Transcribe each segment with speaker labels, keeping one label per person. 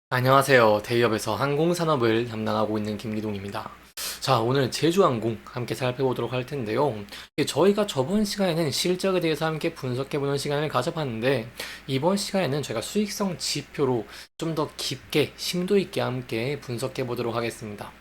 Speaker 1: 안녕하세요. 대기업에서 항공산업을 담당하고 있는 김기동입니다. 자, 오늘 제주항공 함께 살펴보도록 할 텐데요. 저희가 저번 시간에는 실적에 대해서 함께 분석해보는 시간을 가져봤는데, 이번 시간에는 저희가 수익성 지표로 좀 더 깊게, 심도 있게 함께 분석해보도록 하겠습니다.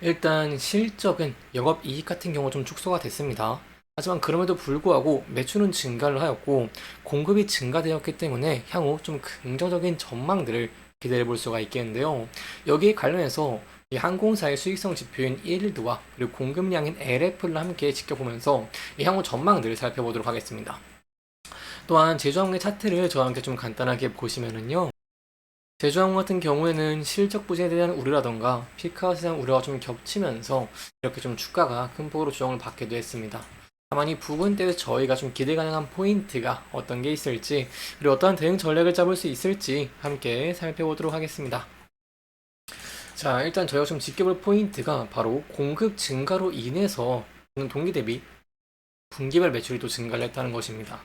Speaker 1: 일단 실적은 영업이익 같은 경우 좀 축소가 됐습니다. 하지만 그럼에도 불구하고 매출은 증가를 하였고 공급이 증가되었기 때문에 향후 좀 긍정적인 전망들을 기대해 볼 수가 있겠는데요. 여기에 관련해서 이 항공사의 수익성 지표인 일드와 그리고 공급량인 LF를 함께 지켜보면서 이 향후 전망들을 살펴보도록 하겠습니다. 또한 제주항공의 차트를 저와 함께 좀 간단하게 보시면은요. 제주항공 같은 경우에는 실적 부진에 대한 우려라던가 피크아웃에 대한 우려가 좀 겹치면서 이렇게 좀 주가가 큰 폭으로 조정을 받기도 했습니다. 다만 이 부분대에서 저희가 좀 기대 가능한 포인트가 어떤 게 있을지 그리고 어떠한 대응 전략을 잡을 수 있을지 함께 살펴보도록 하겠습니다. 자, 일단 저희가 좀 지켜볼 포인트가 바로 공급 증가로 인해서 동기 대비 분기별 매출이 또 증가를 했다는 것입니다.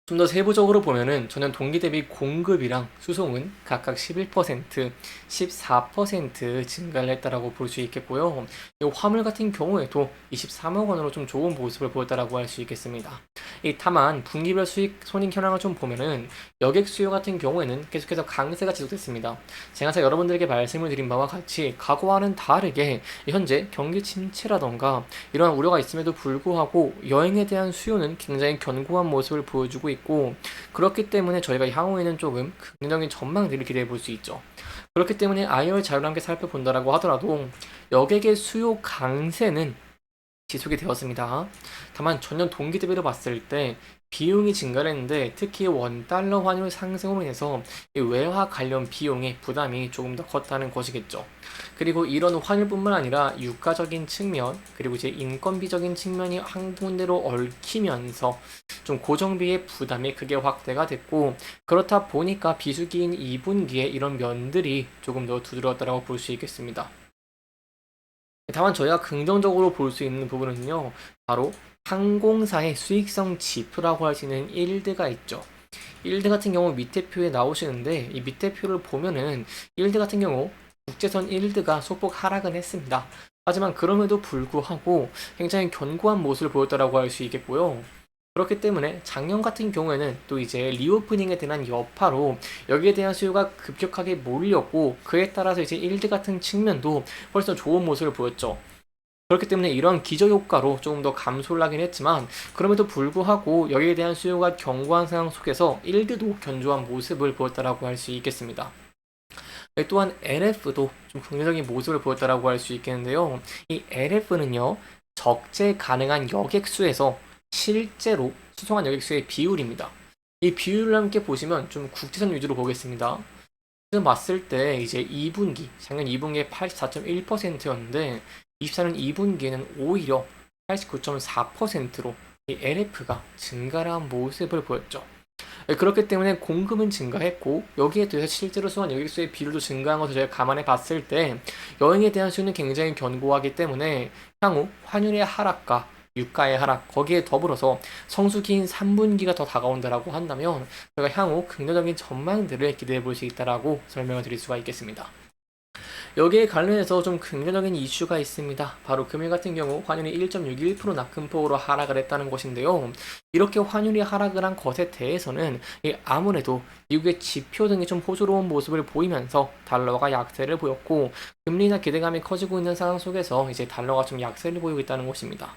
Speaker 1: 좀 더 세부적으로 보면은 전년 동기 대비 공급이랑 수송은 각각 11%, 14% 증가를 했다라고 볼 수 있겠고요. 이 화물 같은 경우에도 23억 원으로 좀 좋은 모습을 보였다라고 할 수 있겠습니다. 다만 분기별 수익 손익 현황을 좀 보면은 여객 수요 같은 경우에는 계속해서 강세가 지속됐습니다. 제가 여러분들에게 말씀을 드린 바와 같이 과거와는 다르게 현재 경기 침체라던가 이러한 우려가 있음에도 불구하고 여행에 대한 수요는 굉장히 견고한 모습을 보여주고 있고 그렇기 때문에 저희가 향후에는 조금 긍정적인 전망들을 기대해 볼 수 있죠. 그렇기 때문에 IR 자료를 함께 살펴본다라고 하더라도 여객의 수요 강세는 지속이 되었습니다. 다만 전년 동기 대비로 봤을 때 비용이 증가를 했는데 특히 원달러 환율 상승으로 인해서 외화 관련 비용의 부담이 조금 더 컸다는 것이겠죠. 그리고 이런 환율뿐만 아니라 유가적인 측면 그리고 이제 인건비적인 측면이 한 군데로 얽히면서 좀 고정비의 부담이 크게 확대가 됐고 그렇다 보니까 비수기인 2분기에 이런 면들이 조금 더 두드러졌다고 볼 수 있겠습니다. 다만 저희가 긍정적으로 볼 수 있는 부분은요, 바로 항공사의 수익성 지표라고 할 수 있는 일드가 있죠. 일드 같은 경우 밑에 표에 나오시는데 이 밑에 표를 보면은 일드 같은 경우 국제선 일드가 소폭 하락은 했습니다. 하지만 그럼에도 불구하고 굉장히 견고한 모습을 보였다라고 할 수 있겠고요. 그렇기 때문에 작년 같은 경우에는 또 이제 리오프닝에 대한 여파로 여기에 대한 수요가 급격하게 몰렸고 그에 따라서 이제 일드 같은 측면도 훨씬 좋은 모습을 보였죠. 그렇기 때문에 이런 기저효과로 조금 더 감소를 하긴 했지만 그럼에도 불구하고 여기에 대한 수요가 견고한 상황 속에서 일드도 견조한 모습을 보였다라고 할 수 있겠습니다. 또한 LF도 좀 긍정적인 모습을 보였다라고 할 수 있겠는데요. 이 LF는요 적재 가능한 여객수에서 실제로 수송한 여객수의 비율입니다. 이 비율을 함께 보시면 좀 국제선 위주로 보겠습니다. 지금 봤을 때 이제 2분기, 작년 2분기에 84.1%였는데 24년 2분기에는 오히려 89.4%로 이 LF가 증가를 한 모습을 보였죠. 그렇기 때문에 공급은 증가했고 여기에 대해서 실제로 수한 여객수의 비율도 증가한 것을 저희가 감안해 봤을 때 여행에 대한 수요는 굉장히 견고하기 때문에 향후 환율의 하락과 유가의 하락 거기에 더불어서 성수기인 3분기가 더 다가온다라고 한다면 저희가 향후 긍정적인 전망들을 기대해 볼 수 있다라고 설명을 드릴 수가 있겠습니다. 여기에 관련해서 좀 긍정적인 이슈가 있습니다. 바로 금일 같은 경우 환율이 1.61% 낙금폭으로 하락을 했다는 것인데요. 이렇게 환율이 하락을 한 것에 대해서는 아무래도 미국의 지표 등이 좀 호조로운 모습을 보이면서 달러가 약세를 보였고 금리나 기대감이 커지고 있는 상황 속에서 이제 달러가 좀 약세를 보이고 있다는 것입니다.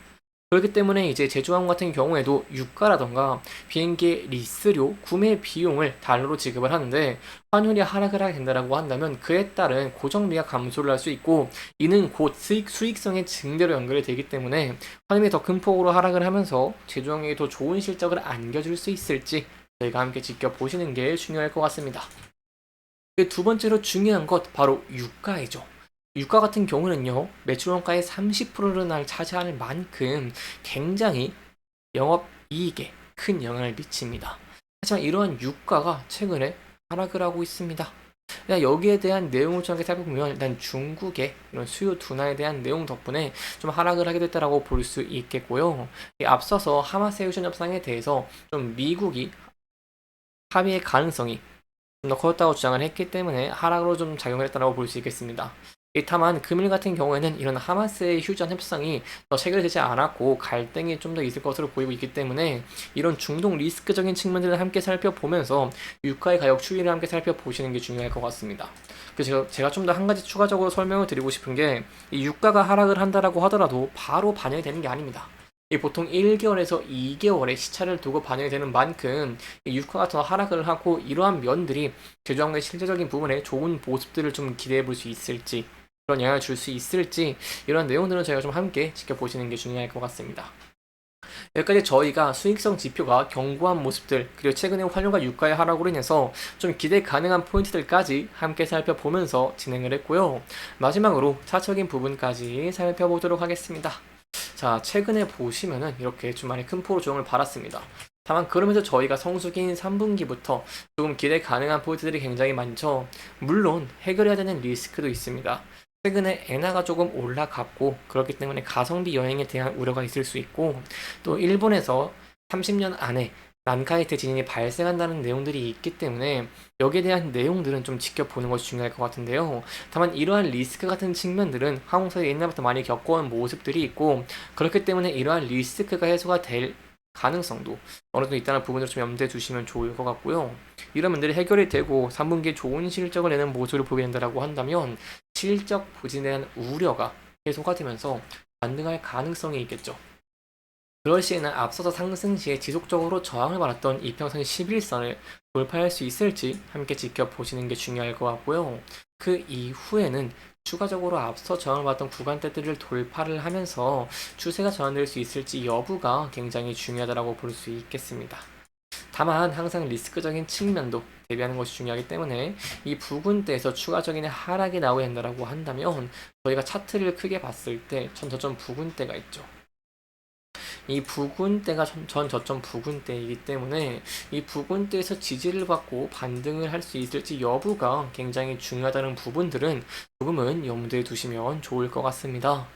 Speaker 1: 그렇기 때문에 이제 제주항공 같은 경우에도 유가라던가 비행기 리스료, 구매 비용을 달러로 지급을 하는데 환율이 하락을 하게 된다고 한다면 그에 따른 고정비가 감소를 할 수 있고 이는 곧 수익성의 증대로 연결이 되기 때문에 환율이 더 큰 폭으로 하락을 하면서 제주항공이 더 좋은 실적을 안겨줄 수 있을지 저희가 함께 지켜보시는 게 중요할 것 같습니다. 두 번째로 중요한 것 바로 유가이죠. 유가 같은 경우는요, 매출 원가의 30%를 차지하는 만큼 굉장히 영업이익에 큰 영향을 미칩니다. 하지만 이러한 유가가 최근에 하락을 하고 있습니다. 여기에 대한 내용을 좀 살펴보면 일단 중국의 이런 수요 둔화에 대한 내용 덕분에 좀 하락을 하게 됐다라고 볼 수 있겠고요. 앞서서 하마스 해우전 협상에 대해서 좀 미국이 합의의 가능성이 좀 더 커졌다고 주장을 했기 때문에 하락으로 좀 작용을 했다고 볼 수 있겠습니다. 다만 금일 같은 경우에는 이런 하마스의 휴전 협상이 더 체결되지 않았고 갈등이 좀 더 있을 것으로 보이고 있기 때문에 이런 중동 리스크적인 측면들을 함께 살펴보면서 유가의 가격 추이를 함께 살펴보시는 게 중요할 것 같습니다. 그래서 제가 좀 더 한 가지 추가적으로 설명을 드리고 싶은 게 이 유가가 하락을 한다라고 하더라도 바로 반영이 되는 게 아닙니다. 보통 1개월에서 2개월의 시차를 두고 반영이 되는 만큼 이 유가가 더 하락을 하고 이러한 면들이 제조업의 실제적인 부분에 좋은 모습들을 좀 기대해 볼 수 있을지, 그런 영향을 줄 수 있을지, 이런 내용들은 저희가 좀 함께 지켜보시는 게 중요할 것 같습니다. 여기까지 저희가 수익성 지표가 견고한 모습들, 그리고 최근의 환율과 유가의 하락으로 인해서 좀 기대 가능한 포인트들까지 함께 살펴보면서 진행을 했고요. 마지막으로 차적인 부분까지 살펴보도록 하겠습니다. 자, 최근에 보시면은 이렇게 주말에 큰 포로 조정을 받았습니다. 다만 그러면서 저희가 성수기인 3분기부터 조금 기대 가능한 포인트들이 굉장히 많죠. 물론 해결해야 되는 리스크도 있습니다. 최근에 엔화가 조금 올라갔고 그렇기 때문에 가성비 여행에 대한 우려가 있을 수 있고, 또 일본에서 30년 안에 난카이트 지진이 발생한다는 내용들이 있기 때문에 여기에 대한 내용들은 좀 지켜보는 것이 중요할 것 같은데요. 다만 이러한 리스크 같은 측면들은 항공사에 옛날부터 많이 겪어온 모습들이 있고, 그렇기 때문에 이러한 리스크가 해소가 될 가능성도 어느 정도 있다는 부분을 좀 염두에 두시면 좋을 것 같고요. 이런 문제들이 해결이 되고 3분기에 좋은 실적을 내는 모습을 보게 된다고 한다면 실적 부진에 대한 우려가 해소가 되면서 반등할 가능성이 있겠죠. 그럴 시에는 앞서서 상승 시에 지속적으로 저항을 받았던 이평선 11선을 돌파할 수 있을지 함께 지켜보시는 게 중요할 것 같고요. 그 이후에는 추가적으로 앞서 저항을 받았던 구간대들을 돌파를 하면서 추세가 전환될 수 있을지 여부가 굉장히 중요하다고 볼 수 있겠습니다. 다만 항상 리스크적인 측면도 대비하는 것이 중요하기 때문에 이 부근대에서 추가적인 하락이 나오게 된다고 한다면 저희가 차트를 크게 봤을 때 전 저점 부근대가 있죠. 이 부근대가 전 저점 부근대이기 때문에 이 부근대에서 지지를 받고 반등을 할 수 있을지 여부가 굉장히 중요하다는 부분들은 조금은 염두에 두시면 좋을 것 같습니다.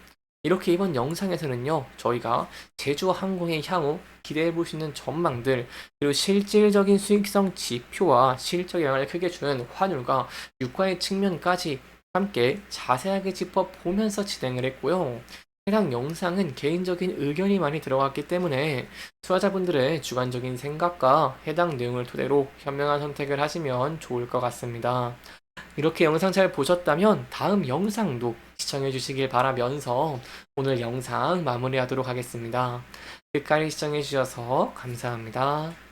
Speaker 1: 이렇게 이번 영상에서는요, 저희가 제주항공의 향후 기대해 볼 수 있는 전망들, 그리고 실질적인 수익성 지표와 실적 영향을 크게 주는 환율과 유가의 측면까지 함께 자세하게 짚어보면서 진행을 했고요. 해당 영상은 개인적인 의견이 많이 들어갔기 때문에 투자자분들의 주관적인 생각과 해당 내용을 토대로 현명한 선택을 하시면 좋을 것 같습니다. 이렇게 영상 잘 보셨다면 다음 영상도 시청해 주시길 바라면서 오늘 영상 마무리하도록 하겠습니다. 끝까지 시청해 주셔서 감사합니다.